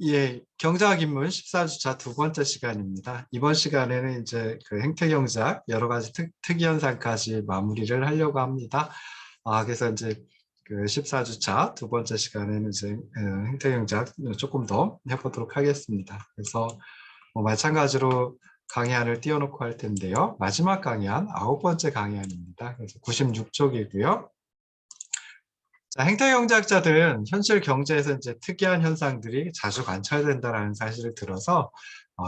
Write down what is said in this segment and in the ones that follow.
예, 경제학 입문 14주차 두 번째 시간입니다. 이번 시간에는 이제 그 행태경제학 여러 가지 특이현상까지 마무리를 하려고 합니다. 그래서 이제 그 14주차 두 번째 시간에는 이제 행태경제학 조금 더 해보도록 하겠습니다. 그래서 마찬가지로 강의안을 띄워놓고 할 텐데요. 마지막 강의안, 9번째 강의안입니다. 그래서 96쪽이고요. 자, 행태경제학자들은 현실 경제에서 이제 특이한 현상들이 자주 관찰된다는 사실을 들어서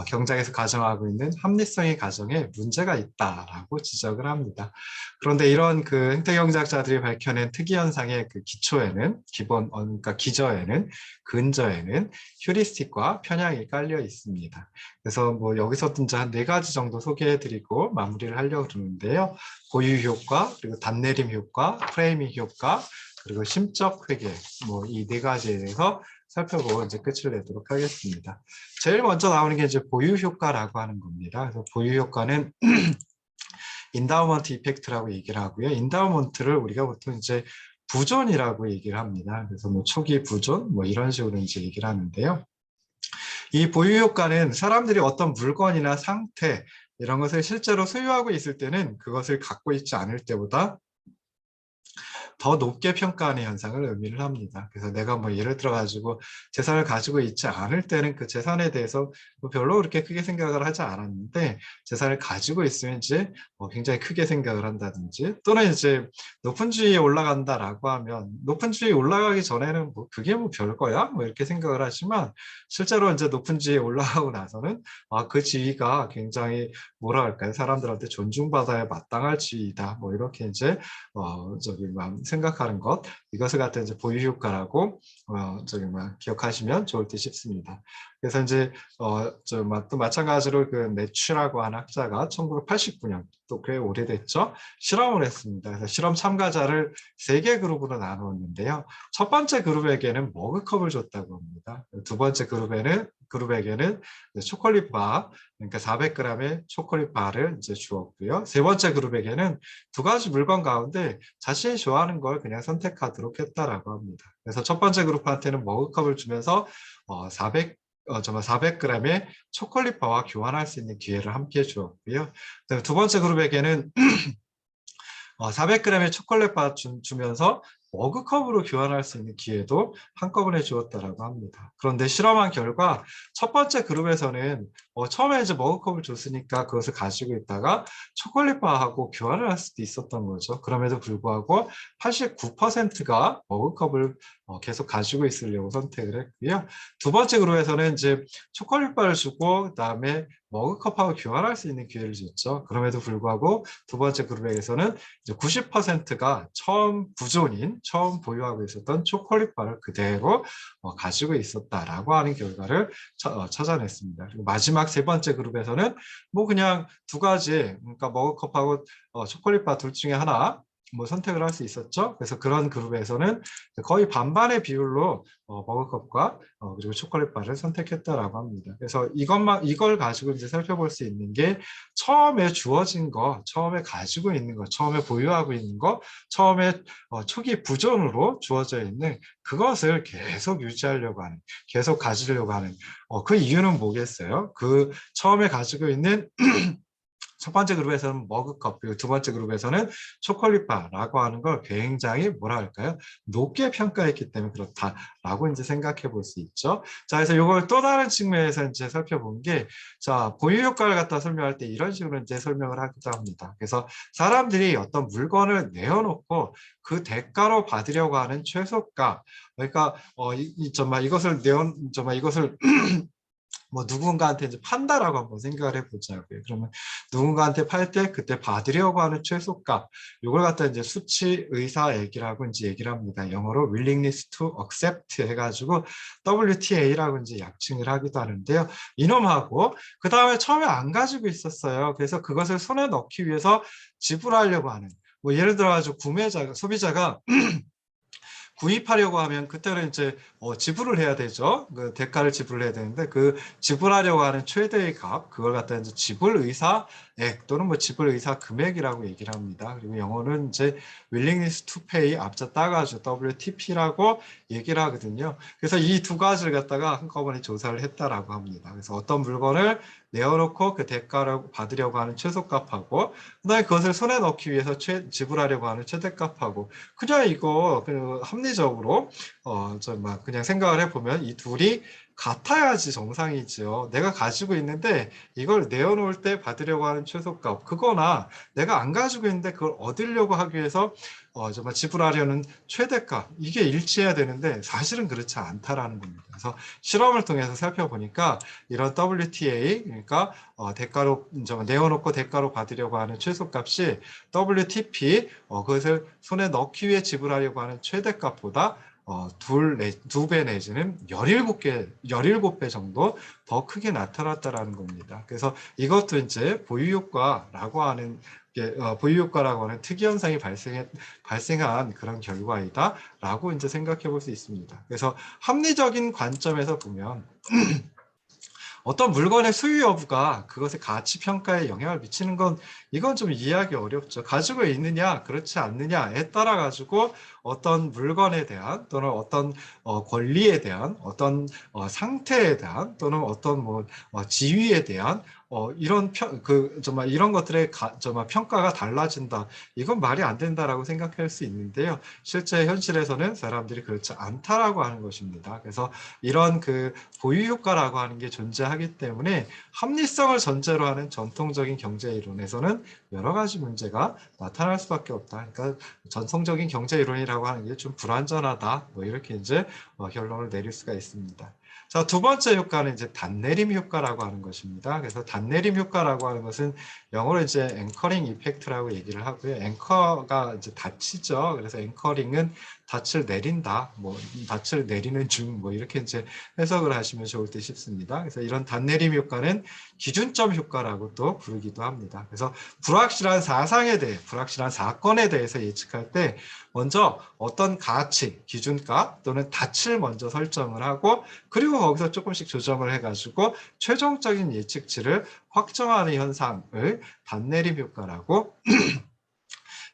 경제에서 가정하고 있는 합리성의 가정에 문제가 있다라고 지적을 합니다. 그런데 이런 그 행태경제학자들이 밝혀낸 특이 현상의 그 기초에는 그러니까 기저에는 근저에는 휴리스틱과 편향이 깔려 있습니다. 그래서 뭐 여기서 이제 한 4가지 정도 소개해드리고 마무리를 하려고 그러는데요. 고유 효과, 그리고 단내림 효과, 프레이밍 효과, 그리고 심적 회계, 뭐 이 4가지에 대해서 살펴보고 이제 끝을 내도록 하겠습니다. 제일 먼저 나오는 게 이제 보유 효과라고 하는 겁니다. 그래서 보유 효과는 인다우먼트 이펙트라고 얘기를 하고요. 인다우먼트를 우리가 보통 이제 부존이라고 얘기를 합니다. 그래서 뭐 초기 부존, 뭐 이런 식으로 이제 얘기를 하는데요. 이 보유 효과는 사람들이 어떤 물건이나 상태 이런 것을 실제로 소유하고 있을 때는 그것을 갖고 있지 않을 때보다 더 높게 평가하는 현상을 의미를 합니다. 그래서 내가 뭐 예를 들어 가지고 재산을 가지고 있지 않을 때는 그 재산에 대해서 뭐 별로 그렇게 크게 생각을 하지 않았는데 재산을 가지고 있으면 이제 굉장히 크게 생각을 한다든지, 또는 이제 높은 주위에 올라간다라고 하면 높은 주위에 올라가기 전에는 뭐 그게 뭐 별거야? 뭐 이렇게 생각을 하지만 실제로 이제 높은 주위에 올라가고 나서는 그 지위가 굉장히 뭐라 할까요? 사람들한테 존중받아야 마땅할 지위다. 뭐 이렇게 이제 생각하는 것, 이것을 갖다 이제 보유 효과라고 기억하시면 좋을 듯 싶습니다. 그래서 이제 또 마찬가지로 그 매추라고 하는 학자가 1989년, 또 꽤 오래됐죠, 실험을 했습니다. 그래서 실험 참가자를 3개 그룹으로 나누었는데요. 첫 번째 그룹에게는 머그컵을 줬다고 합니다. 두 번째 그룹에게는 초콜릿 바, 그러니까 400g의 초콜릿 바를 이제 주었고요. 세 번째 그룹에게는 2가지 물건 가운데 자신이 좋아하는 걸 그냥 선택하도록 했다라고 합니다. 그래서 첫 번째 그룹한테는 머그컵을 주면서 400g의 초콜릿 바와 교환할 수 있는 기회를 함께 주었고요. 두 번째 그룹에게는 400g의 초콜릿 바 주면서 머그컵으로 교환할 수 있는 기회도 한꺼번에 주었다라고 합니다. 그런데 실험한 결과 첫 번째 그룹에서는 처음에 이제 머그컵을 줬으니까 그것을 가지고 있다가 초콜릿 바하고 교환을 할 수도 있었던 거죠. 그럼에도 불구하고 89%가 머그컵을 계속 가지고 있으려고 선택을 했고요. 두 번째 그룹에서는 이제 초콜릿 바를 주고 그다음에 머그컵하고 교환할 수 있는 기회를 줬죠. 그럼에도 불구하고 두 번째 그룹에서는 이제 90%가 처음 보유하고 있었던 초콜릿 바를 그대로 가지고 있었다라고 하는 결과를 찾아냈습니다. 그리고 마지막 세 번째 그룹에서는 뭐 그냥 2가지, 그러니까 머그컵하고 초콜릿 바 둘 중에 하나 뭐 선택을 할 수 있었죠. 그래서 그런 그룹에서는 거의 반반의 비율로 머그컵과 그리고 초콜릿 바를 선택했다라고 합니다. 그래서 이걸 가지고 이제 살펴볼 수 있는 게 처음에 주어진 거, 처음에 가지고 있는 거, 처음에 보유하고 있는 거, 처음에 초기 부존으로 주어져 있는 그것을 계속 유지하려고 하는, 계속 가지려고 하는 그 이유는 뭐겠어요? 그 처음에 가지고 있는 첫 번째 그룹에서는 머그컵, 그리고 두 번째 그룹에서는 초콜릿바라고 하는 걸 굉장히 뭐라 할까요? 높게 평가했기 때문에 그렇다라고 이제 생각해 볼 수 있죠. 자, 그래서 이걸 또 다른 측면에서 이제 살펴본 게, 자, 보유 효과를 갖다 설명할 때 이런 식으로 이제 설명을 하기도 합니다. 그래서 사람들이 어떤 물건을 내어놓고 그 대가로 받으려고 하는 최소가, 그러니까 이것을 뭐 누군가한테 이제 판다라고 한번 생각을 해보자고요. 그러면 누군가한테 팔 때 그때 받으려고 하는 최소값, 이걸 갖다 이제 수치 의사액이라고 이제 얘기를 합니다. 영어로 willingness to accept 해가지고 WTA라고 이제 약칭을 하기도 하는데요. 이놈하고 그 다음에 처음에 안 가지고 있었어요. 그래서 그것을 손에 넣기 위해서 지불하려고 하는, 뭐 예를 들어 가지고 소비자가 구입하려고 하면 그때는 이제 지불을 해야 되죠. 그 대가를 지불을 해야 되는데 그 지불하려고 하는 최대의 값, 그걸 갖다 이제 지불 의사 액 또는 뭐 지불 의사 금액이라고 얘기를 합니다. 그리고 영어는 이제 willingness to pay 앞자 따가지고 WTP라고 얘기를 하거든요. 그래서 이 두 가지를 갖다가 한꺼번에 조사를 했다라고 합니다. 그래서 어떤 물건을 내어놓고 그 대가를 받으려고 하는 최소값하고 그다음에 그것을 손에 넣기 위해서 지불하려고 하는 최대값하고 그냥 이거 합리적으로 그냥 생각을 해보면 이 둘이 같아야지 정상이지요. 내가 가지고 있는데 이걸 내어놓을 때 받으려고 하는 최소값 그거나 내가 안 가지고 있는데 그걸 얻으려고 하기 위해서 정말 지불하려는 최대값 이게 일치해야 되는데 사실은 그렇지 않다라는 겁니다. 그래서 실험을 통해서 살펴보니까 이런 WTA 그러니까 대가로 내어놓고 대가로 받으려고 하는 최소값이 WTP 그것을 손에 넣기 위해 지불하려고 하는 최대값보다 두 배 내지는 17배 정도 더 크게 나타났다라는 겁니다. 그래서 이것도 이제 보유효과라고 하는 특이현상이 발생한 그런 결과이다라고 이제 생각해 볼 수 있습니다. 그래서 합리적인 관점에서 보면 어떤 물건의 소유 여부가 그것의 가치 평가에 영향을 미치는 건 이건 좀 이해하기 어렵죠. 가지고 있느냐 그렇지 않느냐에 따라 가지고 어떤 물건에 대한 또는 어떤 권리에 대한 어떤 상태에 대한 또는 어떤 지위에 대한 정말 이런 것들의 정말 평가가 달라진다. 이건 말이 안 된다라고 생각할 수 있는데요. 실제 현실에서는 사람들이 그렇지 않다라고 하는 것입니다. 그래서 이런 보유 효과라고 하는 게 존재하기 때문에 합리성을 전제로 하는 전통적인 경제 이론에서는 여러 가지 문제가 나타날 수밖에 없다. 그러니까 전통적인 경제 이론이라고 하는 게 좀 불완전하다. 이렇게 이제 결론을 내릴 수가 있습니다. 자, 두 번째 효과는 이제 단내림 효과라고 하는 것입니다. 그래서 단내림 효과라고 하는 것은 영어로 이제 앵커링 이펙트라고 얘기를 하고요. 앵커가 이제 닻이죠. 그래서 앵커링은 닻을 내린다, 닻을 내리는 중, 이렇게 이제 해석을 하시면 좋을 듯 싶습니다. 그래서 이런 단내림 효과는 기준점 효과라고 또 부르기도 합니다. 그래서 불확실한 사상에 대해, 불확실한 사건에 대해서 예측할 때 먼저 어떤 가치, 기준가 또는 닻을 먼저 설정을 하고 그리고 거기서 조금씩 조정을 해가지고 최종적인 예측치를 확정하는 현상을 단내림 효과라고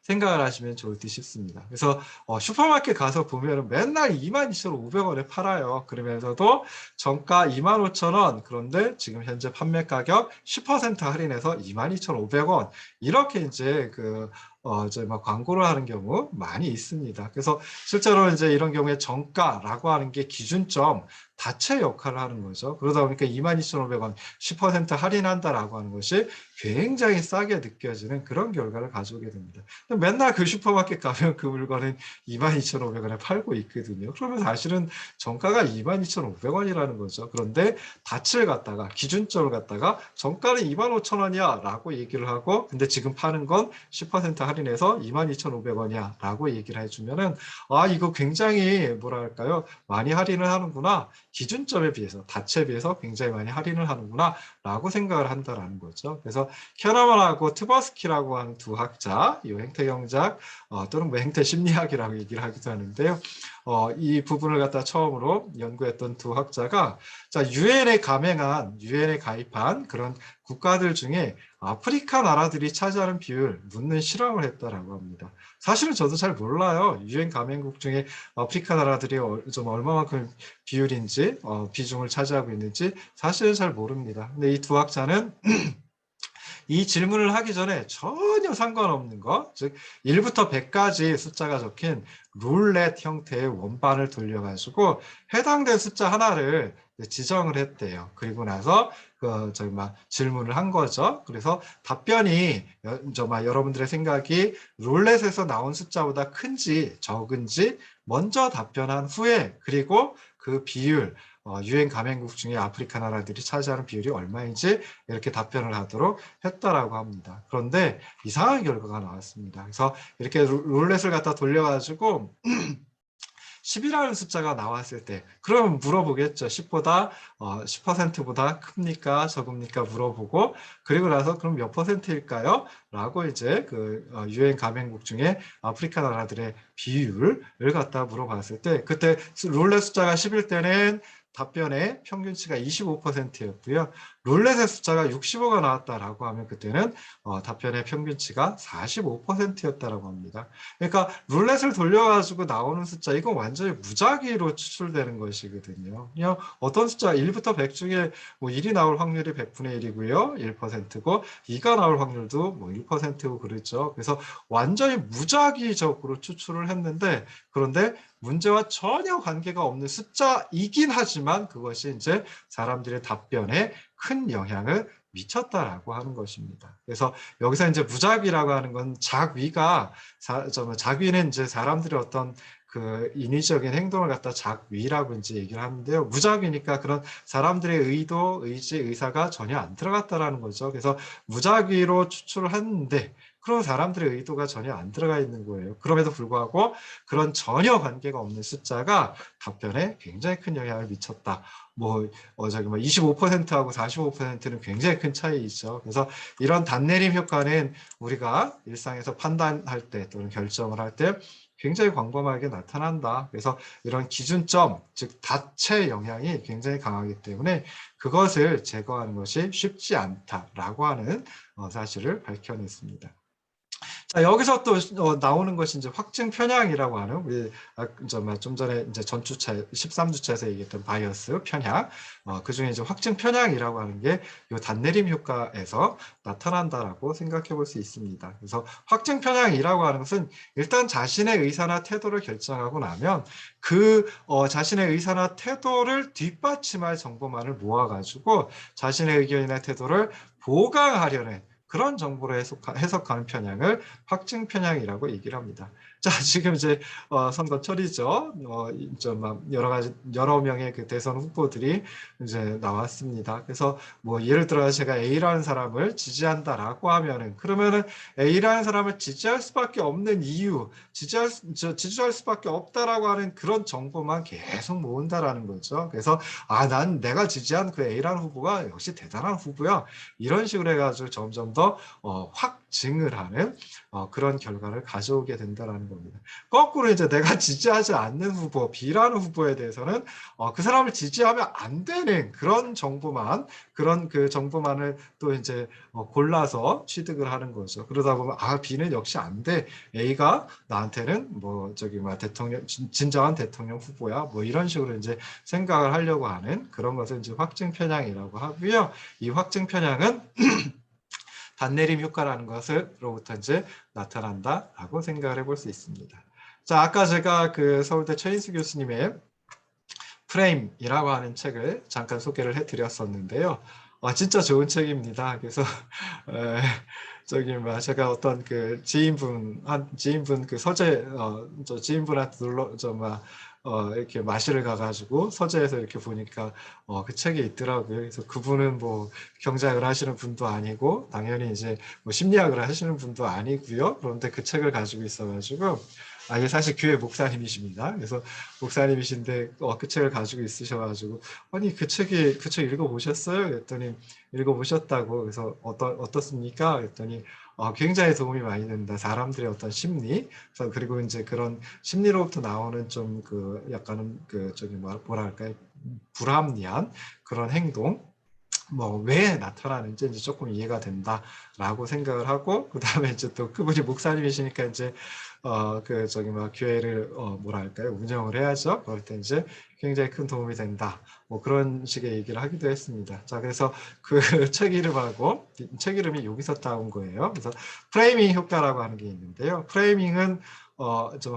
생각을 하시면 좋을 듯 싶습니다. 그래서 슈퍼마켓 가서 보면 맨날 22,500원에 팔아요. 그러면서도 정가 25,000원 그런데 지금 현재 판매 가격 10% 할인해서 22,500원 이렇게 이제 광고를 하는 경우 많이 있습니다. 그래서 실제로 이제 이런 경우에 정가라고 하는 게 기준점 닻의 역할을 하는 거죠. 그러다 보니까 22,500원 10% 할인한다라고 하는 것이 굉장히 싸게 느껴지는 그런 결과를 가져오게 됩니다. 맨날 그 슈퍼마켓 가면 그 물건은 22,500원에 팔고 있거든요. 그러면 사실은 정가가 22,500원이라는 거죠. 그런데 닻을 갖다가 기준점을 갖다가 정가는 25,000원이야 라고 얘기를 하고 근데 지금 파는 건 10% 할인해서 22,500원이야 라고 얘기를 해주면은 이거 굉장히 뭐랄까요 많이 할인을 하는구나 기준점에 비해서 닻에 비해서 굉장히 많이 할인을 하는구나 라고 생각을 한다라는 거죠. 그래서 캐너먼하고 트버스키라고 하는 두 학자 이 행태경제학 또는 행태심리학이라고 얘기를 하기도 하는데요. 이 부분을 갖다 처음으로 연구했던 두 학자가 유엔에 가입한 그런 국가들 중에 아프리카 나라들이 차지하는 비율 묻는 실험을 했다라고 합니다. 사실은 저도 잘 몰라요. 유엔 가맹국 중에 아프리카 나라들이 좀 얼마만큼 비율인지 비중을 차지하고 있는지 사실은 잘 모릅니다. 근데 이 두 학자는 이 질문을 하기 전에 전혀 상관없는 것, 즉 1부터 100까지 숫자가 적힌 룰렛 형태의 원반을 돌려가지고 해당된 숫자 하나를 지정을 했대요. 그리고 나서 질문을 한 거죠. 그래서 답변이 여러분들의 생각이 룰렛에서 나온 숫자보다 큰지 적은지 먼저 답변한 후에 그리고 그 비율 유엔 가맹국 중에 아프리카 나라들이 차지하는 비율이 얼마인지 이렇게 답변을 하도록 했다라고 합니다. 그런데 이상한 결과가 나왔습니다. 그래서 이렇게 룰렛을 갖다 돌려가지고 10이라는 숫자가 나왔을 때 그러면 물어보겠죠. 10%보다 큽니까? 적습니까? 물어보고 그리고 나서 그럼 몇 %일까요? 라고 이제 유엔 가맹국 중에 아프리카 나라들의 비율을 갖다 물어봤을 때 그때 룰렛 숫자가 10일 때는 답변의 평균치가 25%였고요. 룰렛의 숫자가 65가 나왔다라고 하면 그때는 답변의 평균치가 45%였다라고 합니다. 그러니까 룰렛을 돌려가지고 나오는 숫자 이건 완전히 무작위로 추출되는 것이거든요. 그냥 어떤 숫자 1부터 100 중에 뭐 1이 나올 확률이 100분의 1이고요. 1%고 2가 나올 확률도 뭐 1%고 그렇죠. 그래서 완전히 무작위적으로 추출을 했는데 그런데 문제와 전혀 관계가 없는 숫자이긴 하지만 그것이 이제 사람들의 답변에 큰 영향을 미쳤다라고 하는 것입니다. 그래서 여기서 이제 무작위라고 하는 건 작위가 작위는 이제 사람들의 어떤 그 인위적인 행동을 갖다 작위라고 이제 얘기를 하는데요. 무작위니까 그런 사람들의 의도, 의지, 의사가 전혀 안 들어갔다라는 거죠. 그래서 무작위로 추출을 했는데 그런 사람들의 의도가 전혀 안 들어가 있는 거예요. 그럼에도 불구하고 그런 전혀 관계가 없는 숫자가 답변에 굉장히 큰 영향을 미쳤다. 뭐 25%하고 45%는 굉장히 큰 차이이죠. 그래서 이런 단내림 효과는 우리가 일상에서 판단할 때 또는 결정을 할 때 굉장히 광범하게 나타난다. 그래서 이런 기준점, 즉 닫체 영향이 굉장히 강하기 때문에 그것을 제거하는 것이 쉽지 않다라고 하는 사실을 밝혀냈습니다. 자, 여기서 또 나오는 것이 이제 확증 편향이라고 하는 우리 좀 전에 이제 전주차 13주차에서 얘기했던 바이어스 편향, 그 중에 이제 확증 편향이라고 하는 게 이 단내림 효과에서 나타난다라고 생각해 볼 수 있습니다. 그래서 확증 편향이라고 하는 것은 일단 자신의 의사나 태도를 결정하고 나면 그 자신의 의사나 태도를 뒷받침할 정보만을 모아가지고 자신의 의견이나 태도를 보강하려는 그런 정보로 해석하는 편향을 확증 편향이라고 얘기를 합니다. 자, 지금 이제 선거철이죠. 여러 명의 그 대선 후보들이 이제 나왔습니다. 그래서 뭐 예를 들어 제가 A라는 사람을 지지한다라고 하면은 그러면은 A라는 사람을 지지할 수밖에 없는 이유, 지지할 수밖에 없다라고 하는 그런 정보만 계속 모은다라는 거죠. 그래서 난 내가 지지한 그 A라는 후보가 역시 대단한 후보야. 이런 식으로 해가지고 점점 더 확증을 하는 그런 결과를 가져오게 된다는 겁니다. 거꾸로 이제 내가 지지하지 않는 후보, B라는 후보에 대해서는 그 사람을 지지하면 안 되는 그런 정보만, 그런 그 정보만을 또 이제 골라서 취득을 하는 거죠. 그러다 보면 B는 역시 안 돼. A가 나한테는 뭐 대통령 진정한 대통령 후보야. 뭐 이런 식으로 이제 생각을 하려고 하는 그런 것을 이제 확증 편향이라고 하고요. 이 확증 편향은 단내림 효과라는 것으로부터 이제 나타난다라고 생각을 해볼 수 있습니다. 자, 아까 제가 그 서울대 최인수 교수님의 프레임이라고 하는 책을 잠깐 소개를 해드렸었는데요. 진짜 좋은 책입니다. 그래서 제가 어떤 그 지인분 그 서재 지인분한테 이렇게 마시러 가가지고 서재에서 이렇게 보니까 그 책이 있더라고요. 그래서 그분은 뭐 경작을 하시는 분도 아니고 당연히 이제 뭐 심리학을 하시는 분도 아니고요. 그런데 그 책을 가지고 있어가지고 이게 사실 교회 목사님이십니다. 그래서 목사님이신데 그 책을 가지고 있으셔가지고 아니 그 책 읽어보셨어요? 그랬더니 읽어보셨다고. 그래서 어떻습니까? 그랬더니 굉장히 도움이 많이 된다. 사람들의 어떤 심리, 그리고 이제 그런 심리로부터 나오는 좀 그 약간은 뭐랄까요, 불합리한 그런 행동, 뭐 왜 나타나는지 이제 조금 이해가 된다라고 생각을 하고, 그 다음에 이제 또 그분이 목사님이시니까 이제 교회를 뭐랄까요, 운영을 해야죠. 그럴 때 이제 굉장히 큰 도움이 된다. 뭐 그런 식의 얘기를 하기도 했습니다. 자, 그래서 그 책 이름하고 책 이름이 여기서 따온 거예요. 그래서 프레이밍 효과라고 하는 게 있는데요. 프레이밍은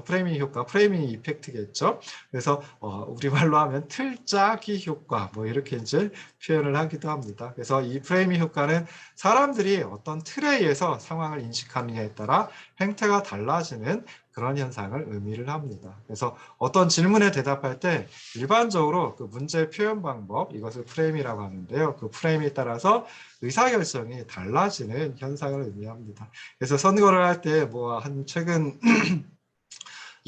프레이밍 효과, 프레이밍 이펙트겠죠. 그래서 우리말로 하면 틀짜기 효과, 뭐 이렇게 이제 표현을 하기도 합니다. 그래서 이 프레이밍 효과는 사람들이 어떤 틀에 의해서 상황을 인식하느냐에 따라 행태가 달라지는 그런 현상을 의미를 합니다. 그래서 어떤 질문에 대답할 때 일반적으로 그 문제 표현 방법, 이것을 프레임이라고 하는데요. 그 프레임에 따라서 의사결정이 달라지는 현상을 의미합니다. 그래서 선거를 할 때 최근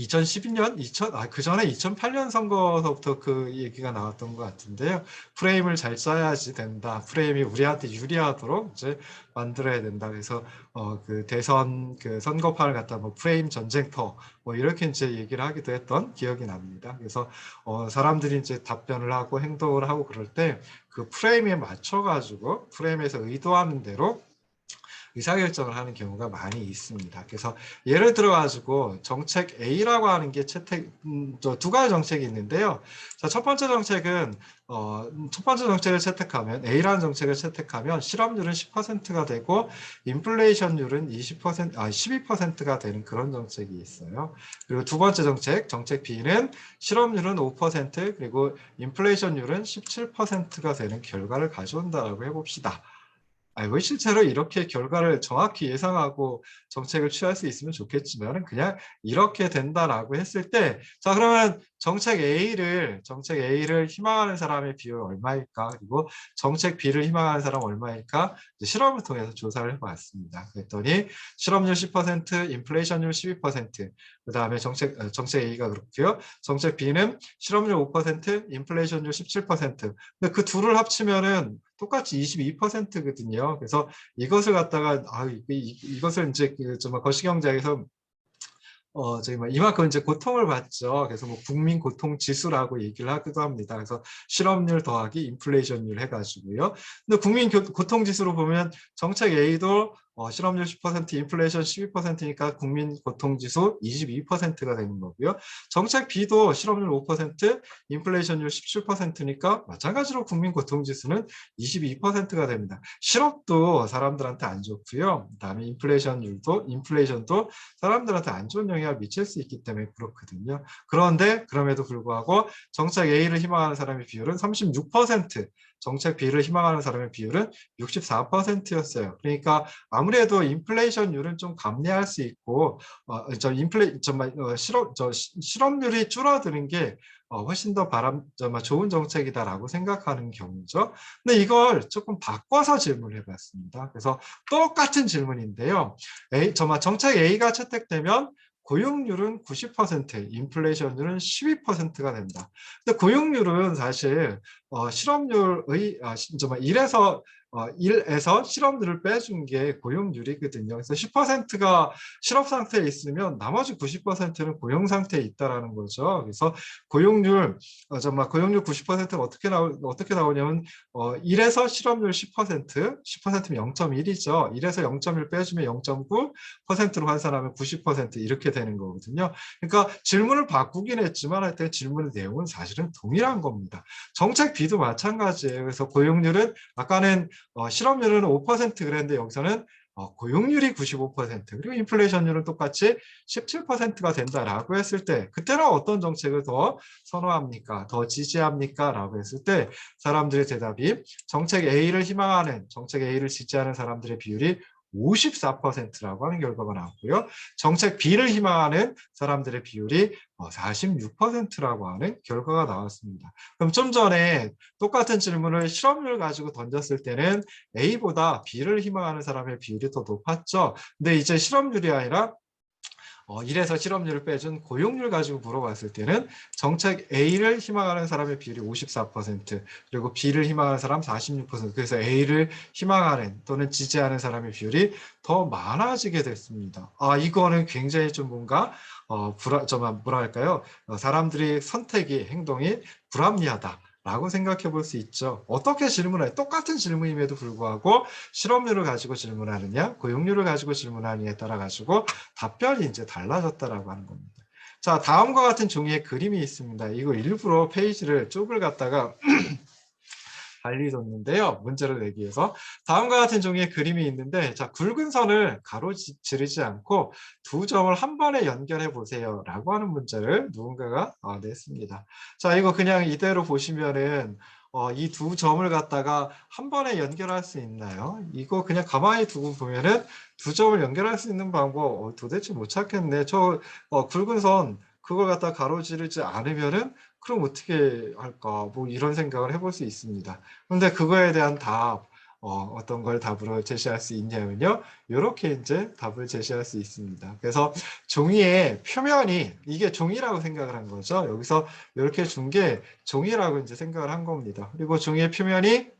2012년, 그 전에 2008년 선거서부터 그 얘기가 나왔던 것 같은데요. 프레임을 잘 짜야지 된다. 프레임이 우리한테 유리하도록 이제 만들어야 된다. 그래서 그 대선 그 선거판을 갖다 뭐 프레임 전쟁터 뭐 이렇게 이제 얘기를 하기도 했던 기억이 납니다. 그래서 사람들이 이제 답변을 하고 행동을 하고 그럴 때 그 프레임에 맞춰가지고 프레임에서 의도하는 대로 의사결정을 하는 경우가 많이 있습니다. 그래서 예를 들어 가지고 정책 A라고 하는 게 두 가지 정책이 있는데요. 자, 첫 번째 정책은 첫 번째 정책을 채택하면 A라는 정책을 채택하면 실업률은 10%가 되고 인플레이션율은 12%가 되는 그런 정책이 있어요. 그리고 두 번째 정책 B는 실업률은 5% 그리고 인플레이션율은 17%가 되는 결과를 가져온다라고 해봅시다. 실제로 이렇게 결과를 정확히 예상하고 정책을 취할 수 있으면 좋겠지만 그냥 이렇게 된다라고 했을 때, 자, 그러면 정책 A를 희망하는 사람의 비율 얼마일까? 그리고 정책 B를 희망하는 사람 얼마일까? 실험을 통해서 조사를 해봤습니다. 그랬더니 실업률 10%, 인플레이션율 12%, 그 다음에 정책 A가 그렇고요. 정책 B는 실업률 5%, 인플레이션율 17%. 근데 그 둘을 합치면은 똑같이 22%거든요. 그래서 이것을 갖다가 이것을 이제 거시경제에서 저희 뭐 이만큼 이제 고통을 받죠. 그래서 뭐 국민 고통 지수라고 얘기를 하기도 합니다. 그래서 실업률 더하기 인플레이션율 해가지고요. 근데 국민 고통 지수로 보면 정책 A도 실업률 10%, 인플레이션 12%니까 국민 고통 지수 22%가 되는 거고요. 정책 B도 실업률 5%, 인플레이션율 17%니까 마찬가지로 국민 고통 지수는 22%가 됩니다. 실업도 사람들한테 안 좋고요. 그다음에 인플레이션도 사람들한테 안 좋은 영향을 미칠 수 있기 때문에 그렇거든요. 그런데 그럼에도 불구하고 정책 A를 희망하는 사람의 비율은 36%, 정책 B를 희망하는 사람의 비율은 64%였어요. 그러니까 아무래도 인플레이션율은 좀 감내할 수 있고 실업률이 줄어드는 게 훨씬 더 좋은 정책이다라고 생각하는 경우죠. 근데 이걸 조금 바꿔서 질문을 해봤습니다. 그래서 똑같은 질문인데요. 정책 A가 채택되면 고용률은 90%, 인플레이션율은 12%가 된다. 근데 고용률은 사실 실업률의 1에서 실업률을 빼준 게 고용률이거든요. 그래서 10%가 실업 상태에 있으면 나머지 90%는 고용 상태에 있다라는 거죠. 그래서 고용률 90%가 어떻게 나오냐면 1에서 실업률 10%면 0.1이죠. 1에서 0.1 빼주면 0.9%로 환산하면 90% 이렇게 되는 거거든요. 그러니까 질문을 바꾸긴 했지만 하여튼 질문의 내용은 사실은 동일한 겁니다. 정책 B도 마찬가지예요. 그래서 고용률은 아까는 실업률은 5% 그랬는데 여기서는 고용률이 95% 그리고 인플레이션율은 똑같이 17%가 된다라고 했을 때 그때는 어떤 정책을 더 선호합니까? 더 지지합니까? 라고 했을 때 사람들의 대답이 정책 A를 지지하는 사람들의 비율이 54%라고 하는 결과가 나왔고요. 정책 B를 희망하는 사람들의 비율이 46%라고 하는 결과가 나왔습니다. 그럼 좀 전에 똑같은 질문을 실업률 가지고 던졌을 때는 A보다 B를 희망하는 사람의 비율이 더 높았죠. 근데 이제 실업률이 아니라 1에서 실업률을 빼준 고용률 가지고 물어봤을 때는 정책 A를 희망하는 사람의 비율이 54%, 그리고 B를 희망하는 사람 46%, 그래서 A를 희망하는 또는 지지하는 사람의 비율이 더 많아지게 됐습니다. 이거는 굉장히 좀 뭔가 뭐랄까요? 사람들이 행동이 불합리하다. 라고 생각해 볼 수 있죠. 어떻게 똑같은 질문임에도 불구하고 실업률을 가지고 질문하느냐, 고용률을 가지고 질문하느냐에 따라 가지고 답변이 이제 달라졌다라고 하는 겁니다. 자, 다음과 같은 종이에 그림이 있습니다. 이거 일부러 페이지를 쪽을 갖다가 달리뒀는데요. 문제를 내기 위해서. 다음과 같은 종이에 그림이 있는데, 자, 굵은 선을 가로지르지 않고 두 점을 한 번에 연결해 보세요. 라고 하는 문제를 누군가가 냈습니다. 자, 이거 그냥 이대로 보시면은 이 두 점을 갖다가 한 번에 연결할 수 있나요? 이거 그냥 가만히 두고 보면은 두 점을 연결할 수 있는 방법 도대체 못 찾겠네. 굵은 선 그걸 갖다 가로지르지 않으면은 그럼 어떻게 할까? 뭐 이런 생각을 해볼 수 있습니다. 그런데 그거에 대한 답 어떤 걸 답으로 제시할 수 있냐면요. 이렇게 이제 답을 제시할 수 있습니다. 그래서 종이의 표면이 이게 종이라고 생각을 한 거죠. 여기서 이렇게 준 게 종이라고 이제 생각을 한 겁니다. 그리고 종이의 표면이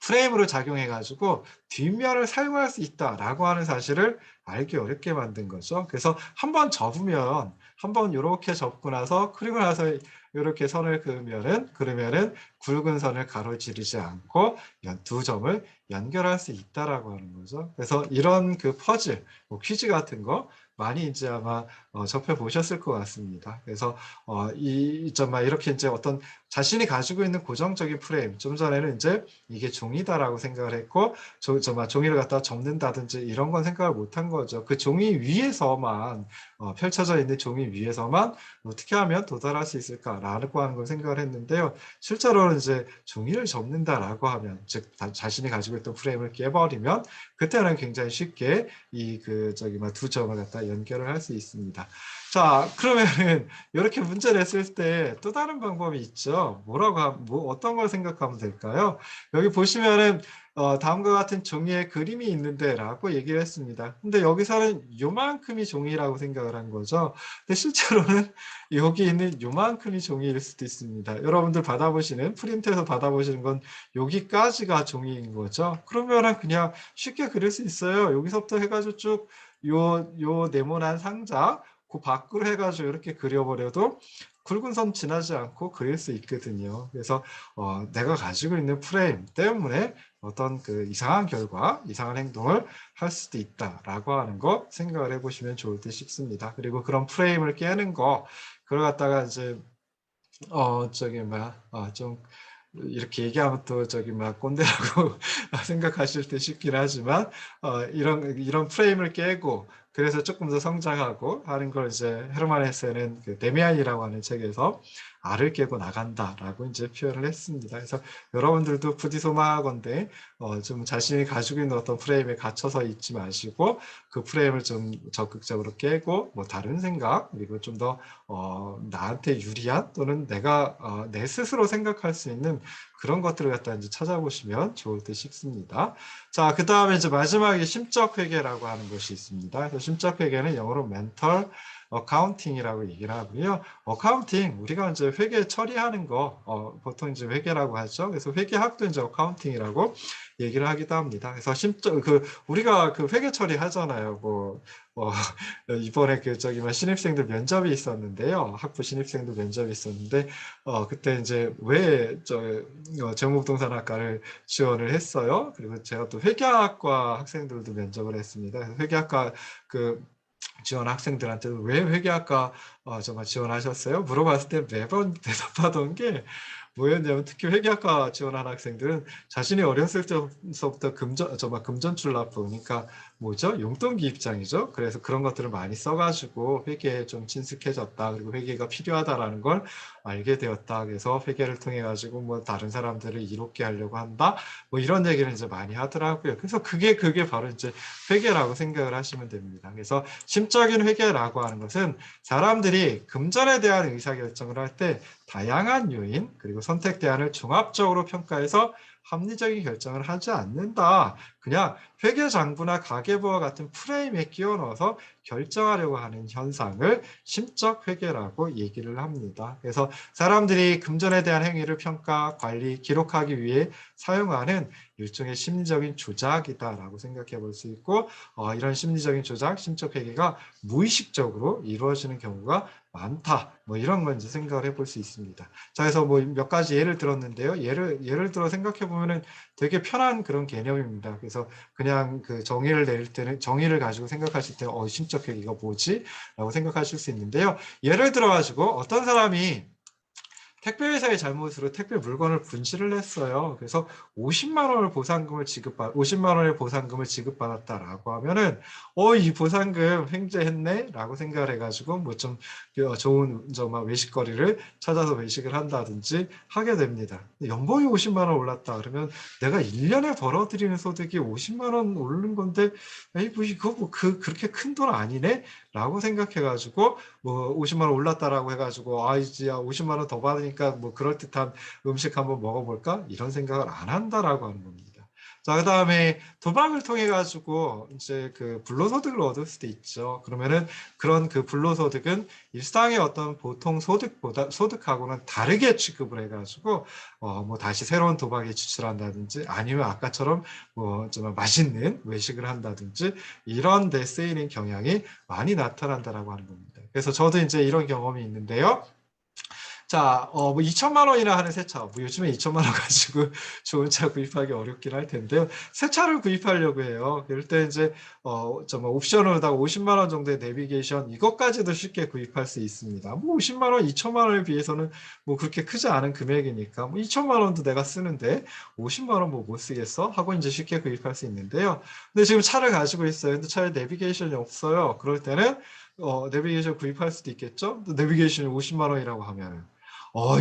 프레임으로 작용해 가지고 뒷면을 사용할 수 있다라고 하는 사실을 알기 어렵게 만든 거죠. 그래서 한번 접으면 한번 요렇게 접고 나서 그리고 나서 요렇게 선을 그으면은 굵은 선을 가로지르지 않고 두 점을 연결할 수 있다라고 하는 거죠. 그래서 이런 그 퍼즐, 뭐 퀴즈 같은 거 많이 이제 아마 접해 보셨을 것 같습니다. 그래서 정말 이렇게 이제 어떤 자신이 가지고 있는 고정적인 프레임, 좀 전에는 이제 이게 종이다라고 생각을 했고, 정말 종이를 갖다 접는다든지 이런 건 생각을 못한 거죠. 그 종이 위에서만 펼쳐져 있는 종이 위에서만 어떻게 하면 도달할 수 있을까라고 하는 걸 생각을 했는데요. 실제로는 이제 종이를 접는다라고 하면, 즉 자신이 가지고 있던 프레임을 깨버리면 그때는 굉장히 쉽게 두 점을 갖다 연결을 할 수 있습니다. 자, 그러면은 이렇게 문제를 냈을 때 또 다른 방법이 있죠. 어떤 걸 생각하면 될까요? 여기 보시면은 다음과 같은 종이에 그림이 있는데 라고 얘기를 했습니다. 근데 여기서는 요만큼이 종이라고 생각을 한 거죠. 근데 실제로는 여기 있는 요만큼이 종이일 수도 있습니다. 여러분들 프린트에서 받아보시는 건 여기까지가 종이인 거죠. 그러면은 그냥 쉽게 그릴 수 있어요. 여기서부터 해가지고 쭉 요 네모난 상자 그 밖으로 해가지고 이렇게 그려버려도 굵은 선 지나지 않고 그릴 수 있거든요. 그래서 내가 가지고 있는 프레임 때문에 어떤 그 이상한 결과, 이상한 행동을 할 수도 있다라고 하는 거 생각을 해보시면 좋을 듯 싶습니다. 그리고 그런 프레임을 깨는 거, 그걸 갖다가 이제 좀 이렇게 얘기하면 또 꼰대라고 생각하실 때 쉽긴 하지만 이런 프레임을 깨고 그래서 조금 더 성장하고 하는 걸 이제 헤르만 헤세는 그 데미안이라고 하는 책에서 알을 깨고 나간다라고 이제 표현을 했습니다. 그래서 여러분들도 부디소망하건대 좀 자신이 가지고 있는 어떤 프레임에 갇혀서 있지 마시고 그 프레임을 좀 적극적으로 깨고 뭐 다른 생각 그리고 좀 더 나한테 유리한 또는 내가 내 스스로 생각할 수 있는 그런 것들을 갖다 이제 찾아보시면 좋을 듯 싶습니다. 자, 그 다음에 이제 마지막에 심적 회계라고 하는 것이 있습니다. 그래서 심적 회계는 영어로 mental accounting이라고 얘기를 하고요. 어카운팅, 우리가 이제 회계 처리하는 거, 보통 이제 회계라고 하죠. 그래서 회계학도 이제 어카운팅이라고 얘기를 하기도 합니다. 그래서 우리가 그 회계 처리 하잖아요. 이번에 신입생들 면접이 있었는데요. 학부 신입생들 면접이 있었는데, 그때 이제 왜 정보부동산학과를 지원을 했어요. 그리고 제가 또 회계학과 학생들도 면접을 했습니다. 그래서 회계학과 지원 학생들한테 왜 회계학과 정말 지원하셨어요? 물어봤을 때 매번 대답하던 게 뭐였냐면 특히 회계학과 지원한 학생들은 자신이 어렸을 때부터 금전출 납부 그러니까 용돈기 입장이죠. 그래서 그런 것들을 많이 써가지고 회계에 좀 친숙해졌다. 그리고 회계가 필요하다라는 걸 알게 되었다. 그래서 회계를 통해 가지고 다른 사람들을 이롭게 하려고 한다. 이런 얘기를 이제 많이 하더라고요. 그래서 그게 바로 이제 회계라고 생각을 하시면 됩니다. 그래서 심적인 회계라고 하는 것은 사람들이 금전에 대한 의사결정을 할 때 다양한 요인 그리고 선택 대안을 종합적으로 평가해서 합리적인 결정을 하지 않는다. 그냥 회계장부나 가계부와 같은 프레임에 끼워 넣어서 결정하려고 하는 현상을 심적 회계라고 얘기를 합니다. 그래서 사람들이 금전에 대한 행위를 평가, 관리, 기록하기 위해 사용하는 일종의 심리적인 조작이다라고 생각해 볼 수 있고 이런 심리적인 조작, 심적 회계가 무의식적으로 이루어지는 경우가 많다. 이런 건 이제 생각을 해볼 수 있습니다. 자, 그래서 몇 가지 예를 들었는데요. 예를 들어 생각해 보면은 되게 편한 그런 개념입니다. 그래서 그냥 그 정의를 내릴 때는 정의를 가지고 생각하실 때 심적 회계가 뭐지? 라고 생각하실 수 있는데요. 예를 들어 가지고 어떤 사람이 택배회사의 잘못으로 택배 물건을 분실을 했어요. 그래서 50만 원의 보상금을 지급받았다라고 하면은 이 보상금 횡재했네 라고 생각을 해가지고 좀 좋은 외식거리를 찾아서 외식을 한다든지 하게 됩니다. 연봉이 50만 원 올랐다 그러면 내가 1년에 벌어들이는 소득이 50만 원 오르는 건데 그렇게 큰 돈 아니네 라고 생각해가지고 50만 원 올랐다라고 해가지고 이제 50만 원 더 받으니까 그럴듯한 음식 한번 먹어볼까 이런 생각을 안 한다라고 하는 겁니다. 자, 그다음에 도박을 통해 가지고 이제 그 불로소득을 얻을 수도 있죠. 그러면은 그런 그 불로소득은 일상의 어떤 보통 소득하고는 다르게 취급을 해 가지고 뭐 다시 새로운 도박에 지출한다든지 아니면 아까처럼 뭐 좀 맛있는 외식을 한다든지 이런 데 쓰이는 경향이 많이 나타난다라고 하는 겁니다. 그래서 저도 이제 이런 경험이 있는데요. 자, 뭐 2천만 원이나 하는 새 차, 뭐 요즘에 2천만 원 가지고 좋은 차 구입하기 어렵긴 할 텐데요. 새 차를 구입하려고 해요. 그럴 때 이제 뭐 옵션으로다가 50만 원 정도의 내비게이션 이것까지도 쉽게 구입할 수 있습니다. 뭐 50만 원, 2천만 원에 비해서는 뭐 그렇게 크지 않은 금액이니까 뭐 2천만 원도 내가 쓰는데 50만 원 뭐 못 쓰겠어? 하고 이제 쉽게 구입할 수 있는데요. 근데 지금 차를 가지고 있어요. 근데 차에 내비게이션이 없어요. 그럴 때는 내비게이션 구입할 수도 있겠죠? 내비게이션이 50만 원이라고 하면은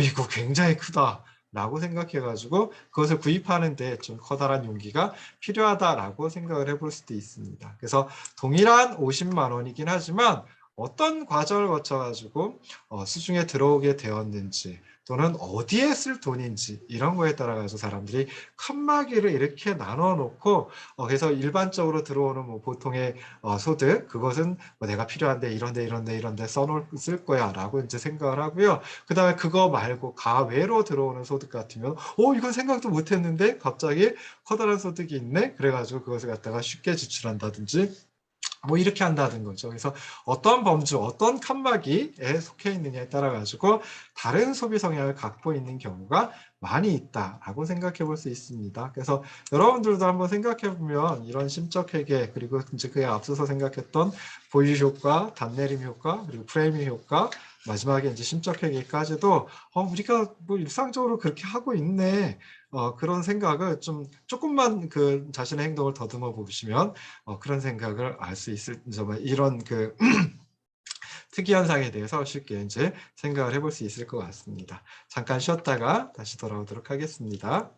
이거 굉장히 크다라고 생각해 가지고 그것을 구입하는 데 좀 커다란 용기가 필요하다라고 생각을 해볼 수도 있습니다. 그래서 동일한 50만 원이긴 하지만 어떤 과정을 거쳐 가지고 시중에 들어오게 되었는지 또는 어디에 쓸 돈인지 이런 거에 따라 가지고 사람들이 칸막이를 이렇게 나눠 놓고 그래서 일반적으로 들어오는 뭐 보통의 소득 그것은 뭐 내가 필요한데 이런데 쓸 거야라고 이제 생각을 하고요. 그다음에 그거 말고 가외로 들어오는 소득 같으면 이건 생각도 못 했는데 갑자기 커다란 소득이 있네. 그래 가지고 그것을 갖다가 쉽게 지출한다든지 뭐 이렇게 한다는 거죠. 그래서 어떤 범주, 어떤 칸막이에 속해 있느냐에 따라 가지고 다른 소비 성향을 갖고 있는 경우가 많이 있다라고 생각해 볼 수 있습니다. 그래서 여러분들도 한번 생각해 보면 이런 심적 회계 그리고 이제 그에 앞서서 생각했던 보유 효과, 단내림 효과, 그리고 프레이밍 효과, 마지막에 이제 심적 회계까지도 우리가 뭐 일상적으로 그렇게 하고 있네. 그런 생각을 조금만 그 자신의 행동을 더듬어 보시면 그런 생각을 알 수 있을 정말 이런 그 특이 현상에 대해서 쉽게 이제 생각을 해볼 수 있을 것 같습니다. 잠깐 쉬었다가 다시 돌아오도록 하겠습니다.